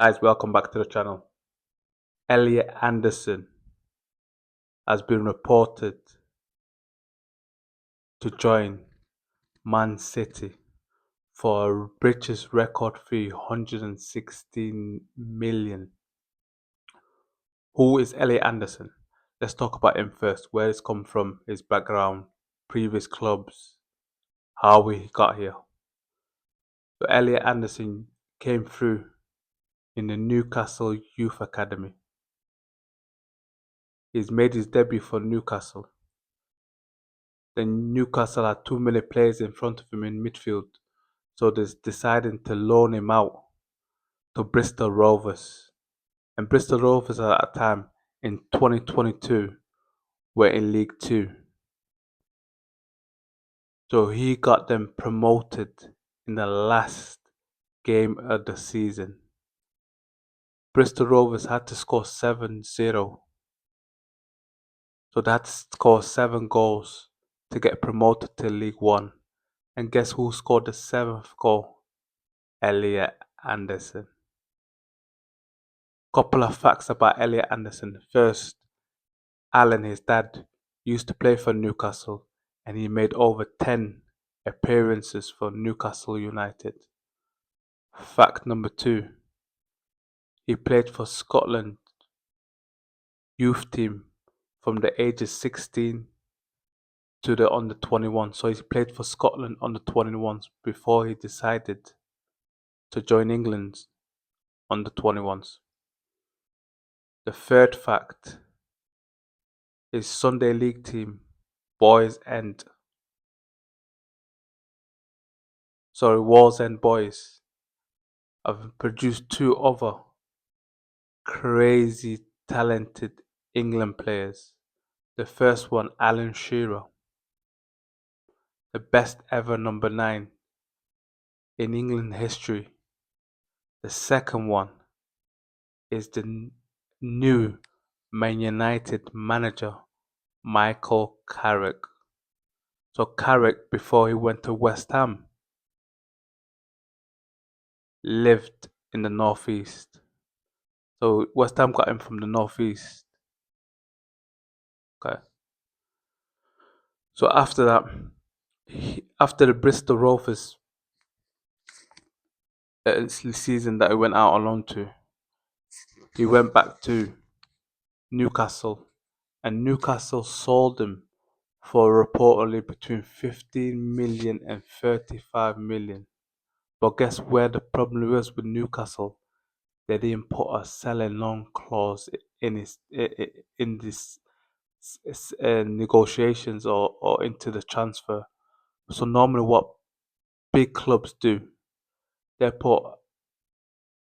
Guys, welcome back to the channel. Elliot Anderson has been reported to join Man City for a British record fee 116 million. Who is Elliot Anderson? Let's talk about him first. Where he's come from, his background, previous clubs, how he got here. So Elliot Anderson came through in the Newcastle Youth Academy. He's made his debut for Newcastle. Then Newcastle had too many players in front of him in midfield, so they decided to loan him out to Bristol Rovers. And Bristol Rovers at that time in 2022 were in League Two. So he got them promoted in the last game of the season. Bristol Rovers had to score 7-0. So they had to score 7 goals to get promoted to League One. And guess who scored the 7th goal? Elliot Anderson. Couple of facts about Elliot Anderson. First, Alan, his dad, used to play for Newcastle and he made over 10 appearances for Newcastle United. Fact number 2, he played for Scotland youth team from the ages 16 to the under 21. So he played for Scotland under 21s before he decided to join England's under 21s. The third fact, his Sunday League team, Wall's End Boys, have produced 2 other crazy talented England players. The first one, Alan Shearer, the best ever number 9 in England history. The second one is the new Man United manager, Michael Carrick. So Carrick, before he went to West Ham, lived in the northeast. So West Ham got him from the northeast. Okay. So after that, after the Bristol Rovers season that he went out on loan to, he went back to Newcastle, and Newcastle sold him for reportedly between 15 million and 35 million. But guess where the problem was with Newcastle? They didn't put a selling on clause in this negotiations or into the transfer. So normally what big clubs do, they put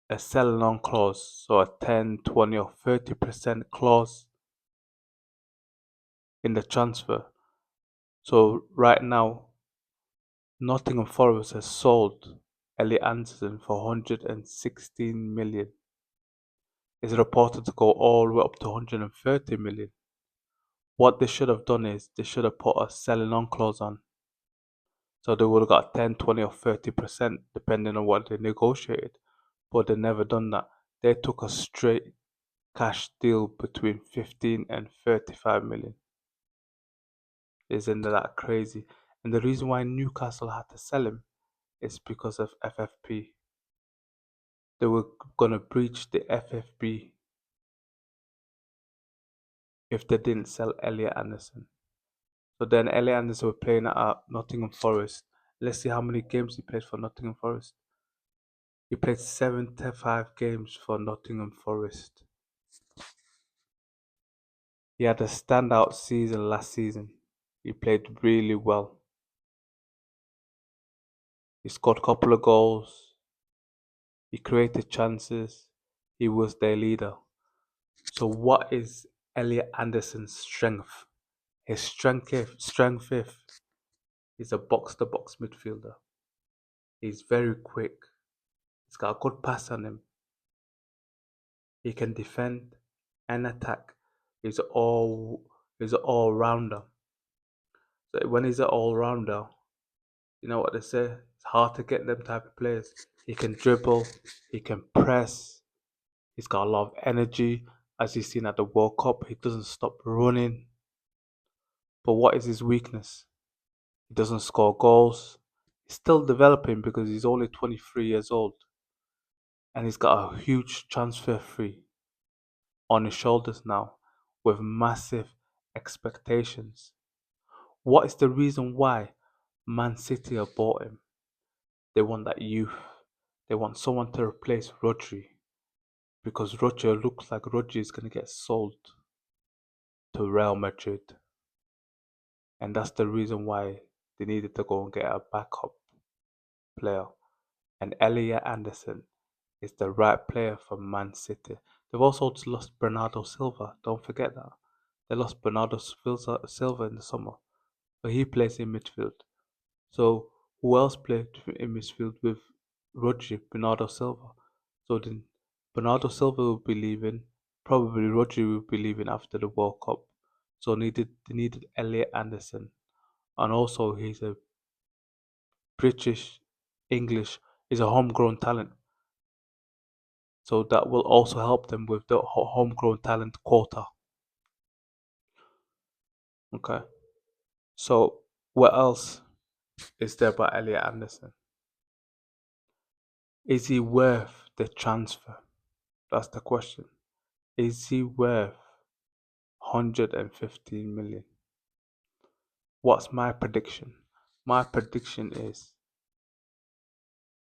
a selling on clause, so a 10, 20 or 30% clause in the transfer. So right now, Nottingham Forest has sold Elliot Anderson for 116 million. It's reported to go all the way up to 130 million. What they should have done is they should have put a selling on clause on. So they would have got 10, 20 or 30% depending on what they negotiated. But they never done that. They took a straight cash deal between 15 and 35 million. Isn't that crazy? And the reason why Newcastle had to sell him is because of FFP. They were gonna breach the FFP if they didn't sell Elliot Anderson. So then Elliot Anderson were playing at Nottingham Forest. Let's see how many games he played for Nottingham Forest. He played 75 games for Nottingham Forest. He had a standout season last season. He played really well. He scored a couple of goals. He created chances. He was their leader. So what is Elliot Anderson's strength? His strength is a box-to-box midfielder. He's very quick. He's got a good pass on him. He can defend and attack. He's an all-rounder. So when he's an all-rounder, you know what they say? It's hard to get them type of players. He can dribble. He can press. He's got a lot of energy, as you've seen at the World Cup. He doesn't stop running. But what is his weakness? He doesn't score goals. He's still developing because he's only 23 years old. And he's got a huge transfer fee on his shoulders now with massive expectations. What is the reason why Man City have bought him? They want that youth. They want someone to replace Rodri because Rodri looks like Rodri is going to get sold to Real Madrid. And that's the reason why they needed to go and get a backup player. And Elliot Anderson is the right player for Man City. They've also lost Bernardo Silva. Don't forget that. They lost Bernardo Silva in the summer, but he plays in midfield. So who else played in midfield with Rodri? Bernardo Silva. So then Bernardo Silva will be leaving. Probably Rodri will be leaving after the World Cup. So they needed Elliot Anderson, and also he's a British English. He's a homegrown talent. So that will also help them with the homegrown talent quota. Okay. So what else is there about Elliot Anderson? Is he worth the transfer? That's the question. Is he worth 115 million? What's my prediction? My prediction is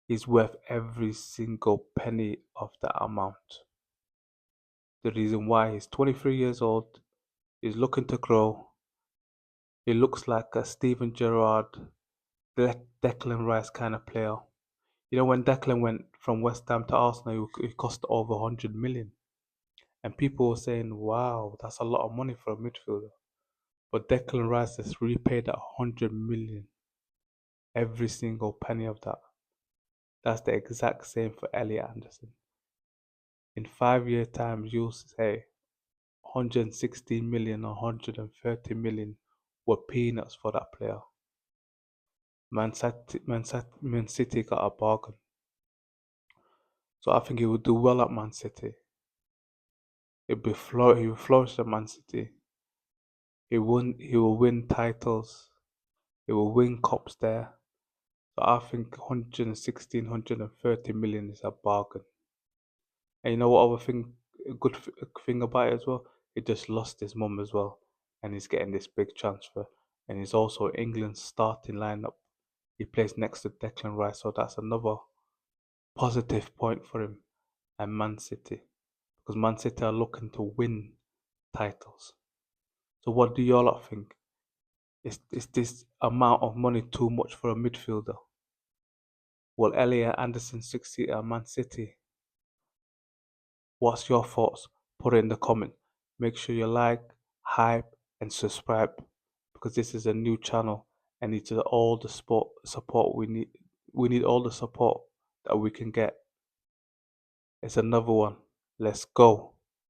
he's worth every single penny of that amount. The reason why he's 23 years old, he's looking to grow. He looks like a Steven Gerrard, Declan Rice kind of player. You know, when Declan went from West Ham to Arsenal, it cost over 100 million. And people were saying, wow, that's a lot of money for a midfielder. But Declan Rice has repaid that 100 million, every single penny of that. That's the exact same for Elliot Anderson. In 5 years' time, you'll say 116 million or 130 million were peanuts for that player. Man City got a bargain. So I think he will do well at Man City. He will flourish at Man City. He will win titles. He will win cups there. So I think 116, 130 million is a bargain. And you know what other thing, a good thing about it as well? He just lost his mum as well, and he's getting this big transfer. And he's also England's starting lineup. He plays next to Declan Rice, so that's another positive point for him and Man City, because Man City are looking to win titles. So what do y'all lot think? Is this amount of money too much for a midfielder? Will Elliot Anderson succeed at Man City? What's your thoughts? Put it in the comment. Make sure you like, hype, and subscribe, because this is a new channel and it's all the support we need. We need all the support that we can get. It's another one. Let's go.